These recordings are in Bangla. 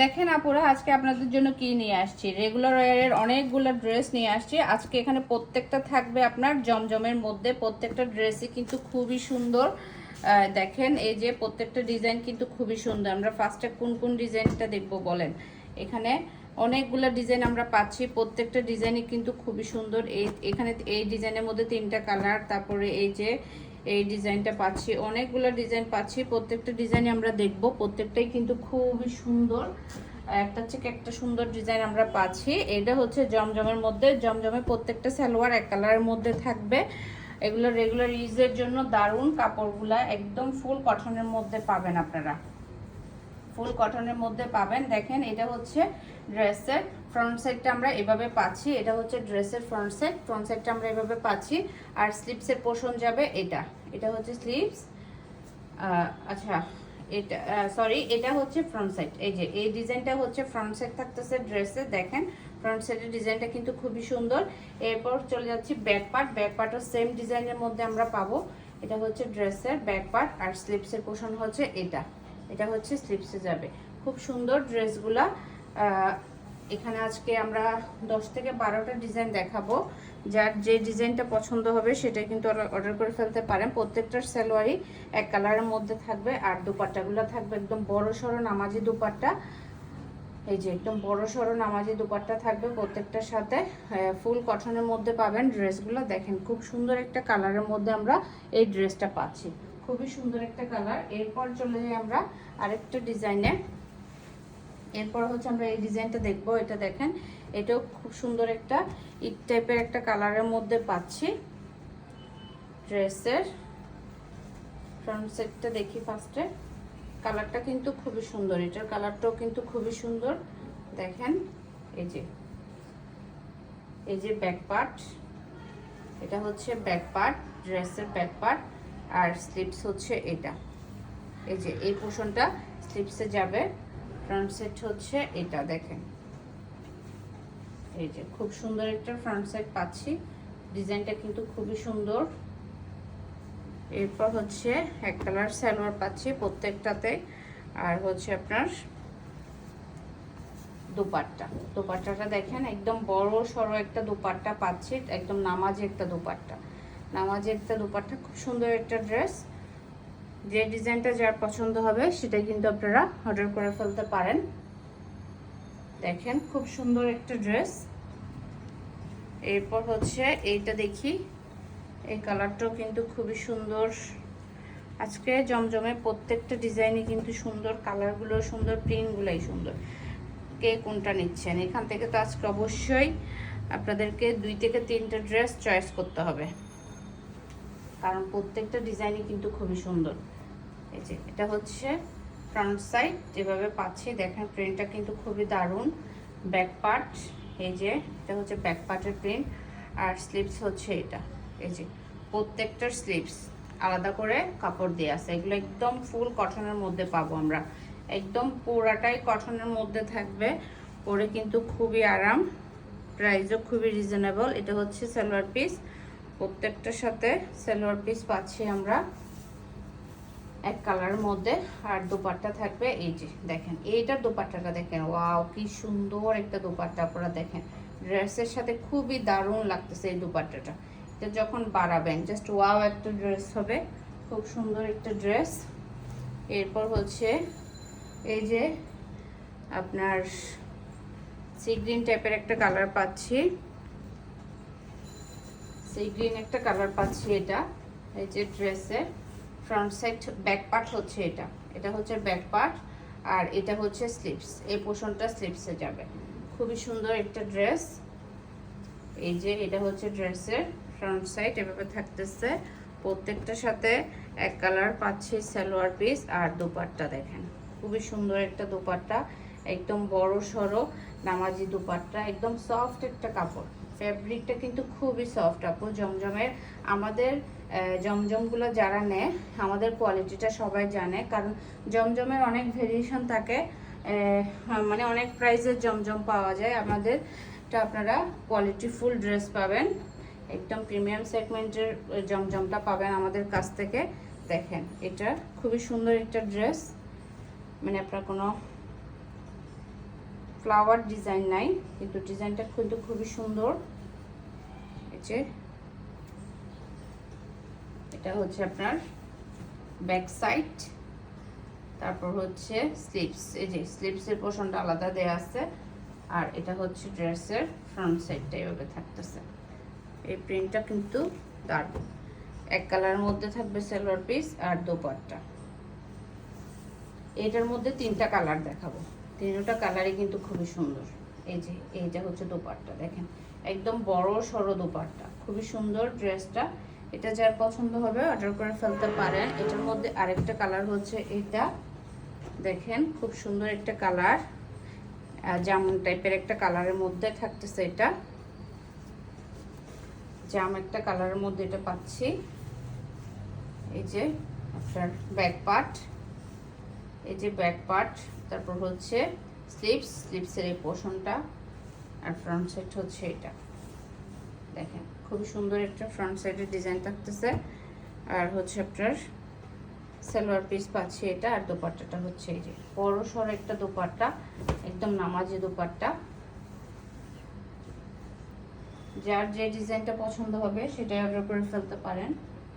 দেখেন আপুরা, আজকে আপনাদের জন্য কি নিয়ে আসছি। রেগুলার ওয়্যারের অনেকগুলো ড্রেস নিয়ে আসছি আজকে। এখানে প্রত্যেকটা থাকবে আপনার জমজমের মধ্যে। প্রত্যেকটা ড্রেসই কিন্তু খুবই সুন্দর। দেখেন এই যে প্রত্যেকটা ডিজাইন কিন্তু খুবই সুন্দর। আমরা ফার্স্টে কোন কোন ডিজাইনটা দেখবো বলেন। এখানে অনেকগুলো ডিজাইন আমরা পাচ্ছি, প্রত্যেকটা ডিজাইনই কিন্তু খুবই সুন্দর। এখানে এই ডিজাইনের মধ্যে 3টা কালার, তারপরে এই যে এই ডিজাইনটা পাচ্ছি, অনেকগুলো ডিজাইন পাচ্ছি। প্রত্যেকটা ডিজাইনই আমরা দেখব, প্রত্যেকটাই কিন্তু খুবই সুন্দর। একটা থেকে একটা সুন্দর ডিজাইন আমরা পাচ্ছি। এটা হচ্ছে জমজমের মধ্যে। জমজমে প্রত্যেকটা সালোয়ার এক কালারের মধ্যে থাকবে। এগুলো রেগুলার ইউজের জন্য দারুণ। কাপড়গুলা একদম ফুল কটনের মধ্যে পাবেন আপনারা, ফুল কটনের মধ্যে পাবেন। দেখেন এটা হচ্ছে ড্রেসের ফ্রন্ট সাইডটা আমরা এভাবে পাচ্ছি। এটা হচ্ছে ড্রেসের ফ্রন্ট সাইড। ফ্রন্ট সাইডটা আমরা এভাবে পাচ্ছি। আর স্লিপসের পোর্শন যাবে এটা। এটা হচ্ছে স্লিপস। আচ্ছা, এটা সরি, এটা হচ্ছে ফ্রন্ট সাইড। এই যে এই ডিজাইনটা হচ্ছে ফ্রন্ট সাইড থাকতেছে ড্রেসে। দেখেন ফ্রন্ট সাইডের ডিজাইনটা কিন্তু খুবই সুন্দর। এরপর চলে যাচ্ছি ব্যাক পার্ট। ব্যাক পার্টও সেম ডিজাইনের মধ্যে আমরা পাবো। এটা হচ্ছে ড্রেসের ব্যাক পার্ট আর স্লিপসের পোর্শন হচ্ছে এটা। এটা হচ্ছে স্লিপসে যাবে। খুব সুন্দর ড্রেসগুলা। এখানে আজকে আমরা 10 থেকে 12টা ডিজাইন দেখাবো। যার যে ডিজাইনটা পছন্দ হবে সেটা কিন্তু অর্ডার করে ফেলতে পারেন। প্রত্যেকটার সালোয়ারই এক কালারের মধ্যে থাকবে। আর দুপাট্টাগুলো থাকবে একদম বড় সড়ো নামাজি দুপাট্টা। এই যে একদম বড় সড়ো নামাজি দুপাট্টা থাকবে প্রত্যেকটার সাথে। ফুল কটনের মধ্যে পাবেন ড্রেসগুলো। দেখেন খুব সুন্দর একটা কালারের মধ্যে আমরা এই ড্রেসটা পাচ্ছি, খুবই সুন্দর একটা কালার। এরপর চলে যাই আমরা আরেকটা ডিজাইনে। এরপর হচ্ছে আমরা এই ডিজাইনটা দেখবো। এটা দেখেন, এটাও খুব সুন্দর একটা ইট টাইপের একটা কালারের মধ্যে পাচ্ছি। ড্রেসের ফ্রন্ট সাইডটা দেখি ফার্স্টে। কালারটা কিন্তু খুবই সুন্দর, এটার কালারটাও কিন্তু খুবই সুন্দর। দেখেন এই যে এই যে ব্যাক পার্ট, এটা হচ্ছে ব্যাক পার্ট, ড্রেসের ব্যাক পার্ট। আর স্লিপস হচ্ছে এটা। এই যে এই পোর্শনটা স্লিপসে যাবে। ফ্রন্ট সাইড হচ্ছে এটা। দেখেন এই যে খুব সুন্দর একটা ফ্রন্ট সাইড পাচ্ছি। ডিজাইনটা কিন্তু খুবই সুন্দর। এরপর হচ্ছে এক কালার সালোয়ার পাচ্ছি প্রত্যেকটাতে। আর হচ্ছে আপনার দুপাট্টা। দুপাট্টাটা দেখেন একদম বড় সড়ো একটা দুপাট্টা পাচ্ছি, একদম নামাজি একটা দুপাট্টা। নামাজি একটা দুপাট্টা, খুব সুন্দর একটা ড্রেস। যে ডিজাইনটা যার পছন্দ হবে সেটাই কিন্তু আপনারা অর্ডার করে ফেলতে পারেন। দেখেন খুব সুন্দর একটা ড্রেস। এরপর হচ্ছে এইটা দেখি। এই কালারটাও কিন্তু খুবই সুন্দর। আজকে জমজমে প্রত্যেকটা ডিজাইনই কিন্তু সুন্দর, কালারগুলো সুন্দর, প্রিন্টগুলোই সুন্দর। কে কোনটা নিচ্ছেন এখান থেকে তো আজকে অবশ্যই আপনাদেরকে 2 থেকে 3টা ড্রেস চয়েস করতে হবে, কারণ প্রত্যেকটা ডিজাইনই কিন্তু খুবই সুন্দর। এই যে এটা হচ্ছে ফ্রন্ট সাইড যেভাবে পাচ্ছি। দেখেন প্রিন্টটা কিন্তু খুবই দারুণ। ব্যাক পার্ট, এই যে এটা হচ্ছে ব্যাক পার্টের প্রিন্ট। আর স্লিপস হচ্ছে এটা। এই যে প্রত্যেকটার স্লিপস আলাদা করে কাপড় দিয়ে আছে। এগুলো একদম ফুল কটনের মধ্যে পাবো আমরা। একদম পুরাটাই কটনের মধ্যে থাকবে। পরে কিন্তু খুবই আরাম, প্রাইসও খুবই রিজনেবল। এটা হচ্ছে সালোয়ার পিস। প্রত্যেকটার সাথে সালোয়ার পিস পাচ্ছি আমরা এক কালারের মধ্যে। আর দোপাট্টা থাকবে এই যে দেখেন এইটার দোপাট্টাটা দেখেন, ওয়াও কি সুন্দর একটা দোপাট্টা। আপনারা দেখেন ড্রেসের সাথে খুবই দারুণ লাগতেছে এই দোপাট্টাটা। এটা যখন বাড়াবেন জাস্ট ওয়াও একটা ড্রেস হবে, খুব সুন্দর একটা ড্রেস। এরপর হচ্ছে এই যে আপনার সি গ্রিন টাইপের একটা কালার পাচ্ছি। সি গ্রিন একটা কালার পাচ্ছি এটা। এই যে ড্রেসের ফ্রন্ট সাইড ব্যাক পার্ট হচ্ছে এটা। এটা হচ্ছে ব্যাক পার্ট আর এটা হচ্ছে স্লিপস। এই পোর্শনটা স্লিপসে যাবে। খুবই সুন্দর একটা ড্রেস। এই যে এটা হচ্ছে ড্রেসের ফ্রন্ট সাইড এভাবে থাকতেছে। প্রত্যেকটার সাথে এক কালার পাচ্ছি সালোয়ার পিস। আর দুপাট্টা দেখেন খুবই সুন্দর একটা দুপাট্টা, একদম বড় সড়ো নামাজি দুপাট্টা, একদম সফট একটা কাপড়। ফ্যাব্রিকটা কিন্তু খুবই সফট আপু জমজমের। আমাদের জমজমগুলো যারা নেয় আমাদের কোয়ালিটিটা সবাই জানে, কারণ জমজমের অনেক ভেরিয়েশন থাকে। মানে অনেক প্রাইসের জমজম পাওয়া যায়। আমাদেরটা আপনারা কোয়ালিটি ফুল ড্রেস পাবেন, একদম প্রিমিয়াম সেগমেন্টের জমজমটা পাবেন আমাদের কাছ থেকে। দেখেন এটা খুবই সুন্দর একটা ড্রেস, মানে আপনার কোনো ফ্লাওয়ার ডিজাইন নাই, কিন্তু ডিজাইনটা কিন্তু খুবই সুন্দর। এই যে এটা হচ্ছে আপনার ব্যাক সাইড, তারপর হচ্ছে স্লিভস। এই যে স্লিভসের পোর্শনটা আলাদা দেয়া আছে, আর এটা হচ্ছে ড্রেসের ফ্রন্ট সাইডটা এভাবে থাকতেছে। এই প্রিন্টটা কিন্তু দারুণ। এক কালারের মধ্যে থাকবে সালোয়ার পিস আর দোপাট্টা। এটার মধ্যে 3টা কালার দেখাবো, 3টা কালারই কিন্তু খুবই সুন্দর। এই যে এইটা হচ্ছে দোপাট্টা, দেখেন একদম বড় সরো দোপাট্টা, খুবই সুন্দর ড্রেসটা। এটা যার পছন্দ হবে অর্ডার করে ফেলতে পারেন। এটার মধ্যে আরেকটা কালার হচ্ছে এটা, দেখেন খুব সুন্দর একটা কালার, জামুন টাইপের একটা কালারের মধ্যে থাকতেছে। এটা জাম একটা কালারের মধ্যে এটা পাচ্ছি। এই যে আপনার ব্যাক পার্ট, এই যে ব্যাক পার্ট, তারপর হচ্ছে স্লিভসের এই পোর্শনটা, আর ফ্রন্ট সাইড হচ্ছে এটা। দেখেন খুবই সুন্দর একটা ফ্রন্ট সাইডের ডিজাইন থাকতেছে, আর হচ্ছে আপনার সালোয়ার পিস পাচ্ছি এটা, আর দোপাট্টাটা হচ্ছে এই যে বড় সড়ো একটা দোপাট্টা, একদম নামাজি দোপাট্টা। যার যে ডিজাইনটা পছন্দ হবে সেটাই অর্ডার করে ফেলতে পারেন।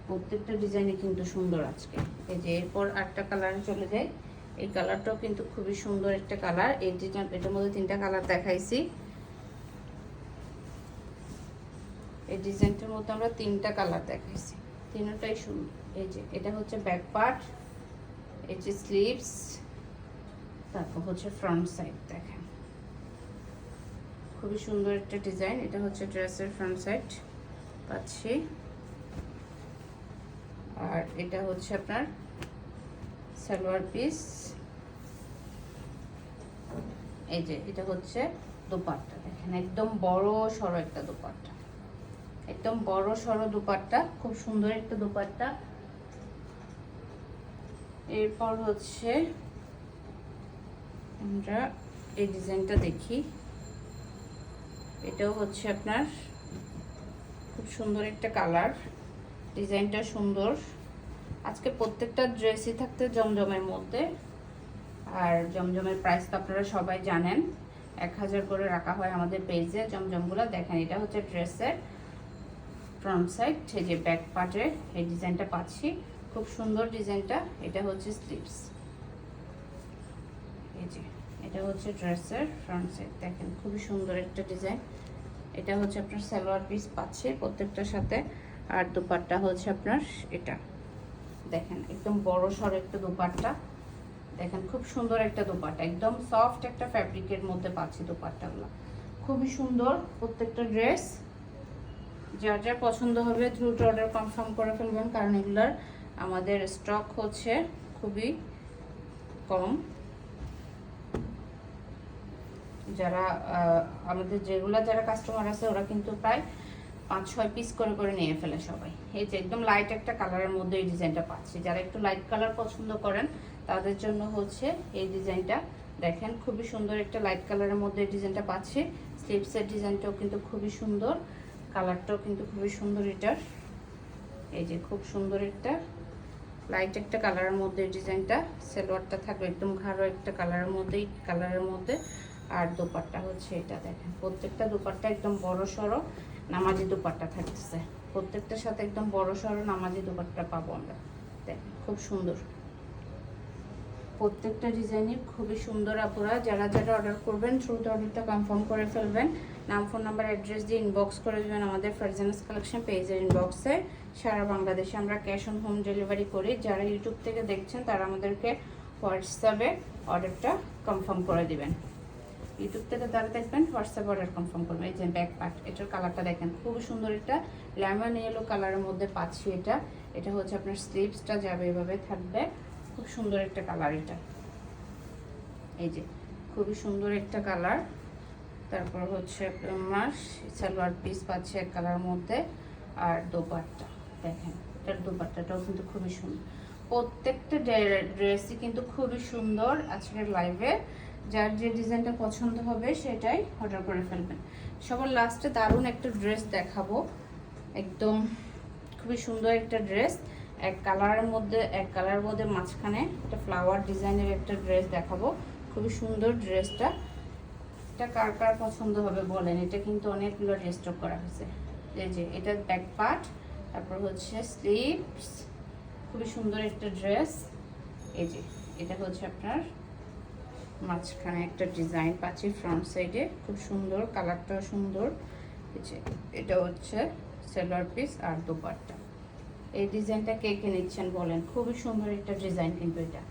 প্রত্যেকটা ডিজাইনই কিন্তু সুন্দর আজকে। এই যে এরপর আরেকটা কালারে চলে যায়, এই কালারটাও কিন্তু খুবই সুন্দর একটা কালার। এই ডিজাইন, এটার মধ্যে 3টা কালার দেখাইছি। এই ডিজাইনটার মধ্যে আমরা 3টা কালার দেখাইছি, 3টাই সুন্দর। এই যে এটা হচ্ছে ব্যাক পার্ট, এই যে স্লিভস, তারপর হচ্ছে ফ্রন্ট সাইড। দেখেন খুবই সুন্দর একটা ডিজাইন। এটা হচ্ছে ড্রেসের ফ্রন্ট সাইড পাচ্ছি, আর এটা হচ্ছে আপনার সালোয়ার পিস। এই যে এটা হচ্ছে দোপাট্টা, দেখেন একদম বড় সরো একটা দোপাট্টা, একদম বড় সরো দোপাট্টা, খুব সুন্দর একটা দোপাট্টা। এরপর হচ্ছে আমরা এই ডিজাইনটা দেখি। এটাও হচ্ছে আপনার খুব সুন্দর একটা কালার, ডিজাইনটা সুন্দর। আজকে প্রত্যেকটা ড্রেসই থাকতে জমজমের মধ্যে, আর জমজমের প্রাইস তো আপনারা সবাই জানেন, 1000 করে রাখা হয় আমাদের পেজে জমজমগুলো। দেখেন এটা হচ্ছে ড্রেসের ফ্রন্ট সাইড, এই যে ব্যাক পার্টে এই ডিজাইনটা পাচ্ছি, খুব সুন্দর ডিজাইনটা। এটা হচ্ছে স্লিভস, এই যে এটা হচ্ছে ড্রেসের ফ্রন্ট সাইড, দেখেন খুবই সুন্দর একটা ডিজাইন। এটা হচ্ছে আপনার সালোয়ার পিস পাচ্ছে প্রত্যেকটার সাথে, আর দোপাট্টা হচ্ছে আপনার এটা। দেখেন একদম বড় সড়ো একটা দোপাট্টা, দেখেন খুব সুন্দর একটা দোপাট্টা, একদম সফট একটা ফ্যাব্রিকের মধ্যে পাচ্ছি দোপাট্টাগুলো, খুবই সুন্দর প্রত্যেকটা ড্রেস। যার যার পছন্দ হবে দ্রুত অর্ডার কনফার্ম করে ফেলবেন, কারণ এগুলার আমাদের স্টক হচ্ছে খুবই কম। যারা আমাদের যারা কাস্টমার আছে ওরা কিন্তু প্রায় 5-6 পিস করে নিয়ে ফেলে সবাই। এই যে একদম লাইট একটা কালারের মধ্যে এই ডিজাইনটা পাচ্ছি, যারা একটু লাইট কালার পছন্দ করেন তাদের জন্য হচ্ছে এই ডিজাইনটা। দেখেন খুবই সুন্দর একটা লাইট কালারের মধ্যে এই ডিজাইনটা পাচ্ছি। স্লিভসের ডিজাইনটাও কিন্তু খুবই সুন্দর, কালারটাও কিন্তু খুবই সুন্দর এটার। এই যে খুব সুন্দর একটা লাইট একটা কালারের মধ্যে এই ডিজাইনটা। সালোয়ারটা থাকবে একদম গাঢ় একটা কালারের মধ্যে, আর দোপাট্টা হচ্ছে এটা। দেখেন প্রত্যেকটা দোপাট্টা একদম বড় সড়ো নামাজি দোপাট্টা থাকতেছে, প্রত্যেকটার সাথে একদম বড় সড়ো নামাজি দোপাট্টা পাবো আমরা। দেখেন খুব সুন্দর প্রত্যেকটা ডিজাইনই খুবই সুন্দর। আপনারা যারা অর্ডার করবেন দ্রুত অর্ডারটা কনফার্ম করে ফেলবেন। নাম, ফোন নাম্বার, অ্যাড্রেস দিয়ে ইনবক্স করে দেবেন আমাদের ফারজানাস কালেকশন পেজের ইনবক্সে। সারা বাংলাদেশে আমরা ক্যাশ অন হোম ডেলিভারি করি। যারা ইউটিউব থেকে দেখছেন তারা আমাদেরকে হোয়াটসঅ্যাপে অর্ডারটা কনফার্ম করে দিবেন। ইউটিউব থেকে যারা দেখবেন হোয়াটসঅ্যাপে অর্ডার কনফার্ম করবেন। এই যে ব্যাক পার্ট, এটার কালারটা দেখেন খুবই সুন্দর, একটা লেমন ইয়েলো কালারের মধ্যে পাচ্ছি এটা। এটা হচ্ছে আপনার স্লিভসটা যাবে এভাবে থাকবে, খুব সুন্দর একটা কালার এটা। এই যে খুবই সুন্দর একটা কালার। তারপর হচ্ছে আপনার সালোয়ার পিস পাচ্ছে এক কালার মধ্যে, আর দোপাট্টা দেখেন, এটার দোপাট্টাটাও কিন্তু খুবই সুন্দর। প্রত্যেকটা ড্রেসই কিন্তু খুবই সুন্দর। আজকের লাইভে যার যে ডিজাইনটা পছন্দ হবে সেটাই অর্ডার করে ফেলবেন। সবার লাস্টে দারুণ একটা ড্রেস দেখাবো, একদম খুবই সুন্দর একটা ড্রেস, এক কালারের মধ্যে মাঝখানে একটা ফ্লাওয়ার ডিজাইনের একটা ড্রেস দেখাবো। খুবই সুন্দর ড্রেসটা, এটা কার কার পছন্দ হবে বলেন। এটা কিন্তু অনেকগুলো রিস্টক করা হয়েছে। এই যে এটা ব্যাক পার্ট, তারপর হচ্ছে স্লিভস, খুবই সুন্দর একটা ড্রেস। এই যে এটা হচ্ছে আপনার মাঝখানে একটা ডিজাইন পাচ্ছি ফ্রন্ট সাইডে, খুব সুন্দর, কালারটাও সুন্দর। এই যে এটা হচ্ছে সেলোয়ার পিস আর দোপাট্টা। এই ডিজাইনটা কে কে নিচ্ছেন বলেন, খুবই সুন্দর একটা ডিজাইন কিন্তু এটা।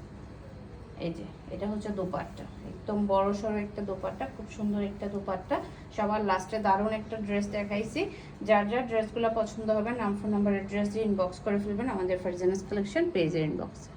এই যে এটা হচ্ছে দোপাট্টা, একদম বড় সড়ো একটা দোপাট্টা, খুব সুন্দর একটা দোপাট্টা। সবার লাস্টে দারুণ একটা ড্রেস দেখাইছি। যার যার ড্রেসগুলো পছন্দ হবে নাম, ফোন নাম্বার, অ্যাড্রেস দিয়ে ইনবক্স করে ফেলবেন আমাদের ফারজানাস কালেকশন পেজের ইনবক্সে।